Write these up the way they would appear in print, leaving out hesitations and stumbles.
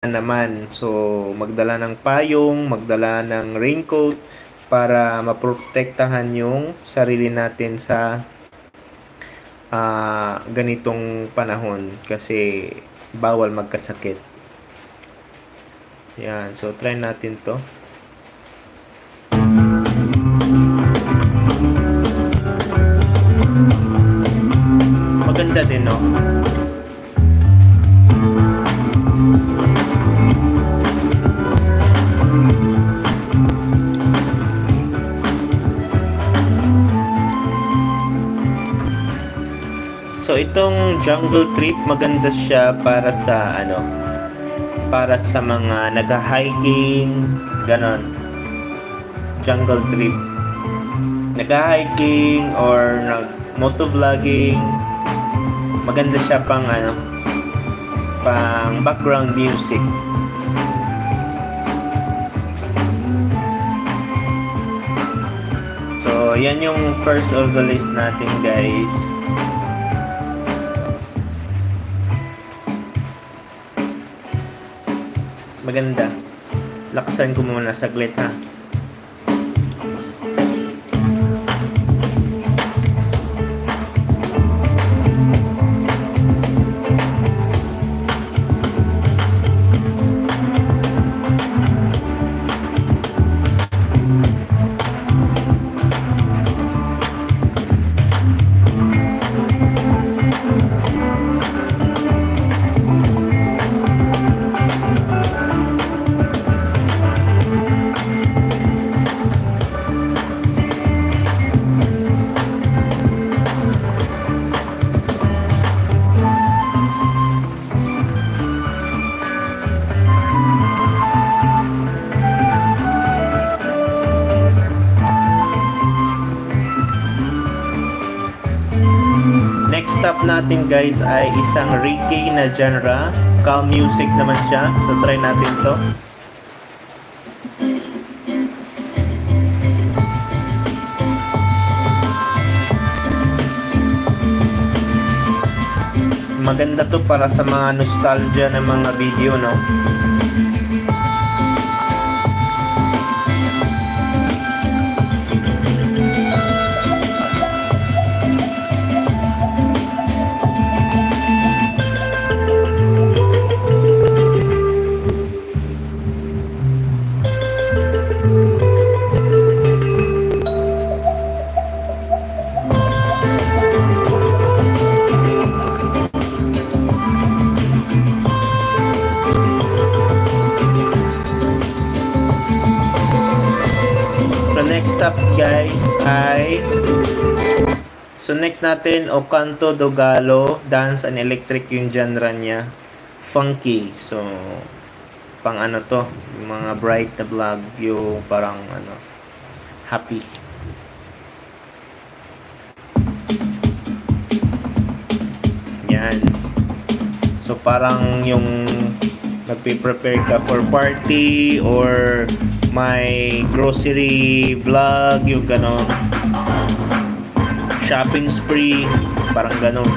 naman. So, magdala ng payong, magdala ng raincoat para maprotektahan yung sarili natin sa ganitong panahon kasi bawal magkasakit. Yan. So, try natin to. Maganda din, no? So itong Jungle Trip, maganda siya para sa para sa mga nagha-hiking, ganon. Jungle Trip. Nagha-hiking or nag-motovlogging. Maganda siya pang pang background music. So yan yung first of the list natin, guys. Maganda. Lakasan ko muna saglit, ha. Next stop natin, guys, ay isang reggae na genre. Calm music naman siya. So try natin to. Maganda to para sa mga nostalgia ng mga video, no? Next stop, guys, ay next natin O Canto do Galo, dance and electric yung genre niya. Funky. So pang to, yung mga bright na vlog, yung parang happy. Yan. So parang yung nagpe-prepare ka for party or may grocery vlog, yung ganon, shopping spree, parang ganon.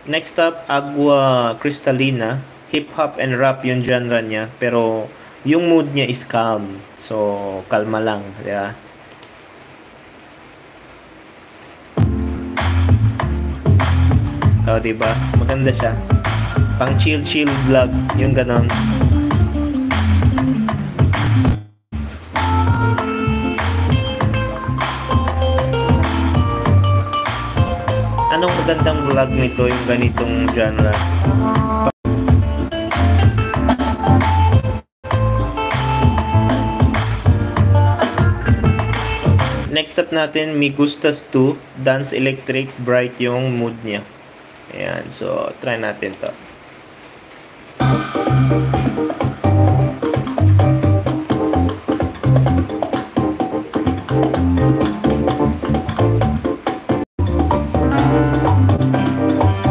Next up, Agua Cristalina. Hip-hop and rap yung genre niya. Pero yung mood niya is calm. So, kalma lang. Diba? O, diba? Maganda siya. Pang chill-chill vlog. Yung ganon. Anong magandang vlog nito, yung ganitong genre? Next up natin, Mi Gustas 2, dance electric, bright yung mood niya. Ayan, so try natin to.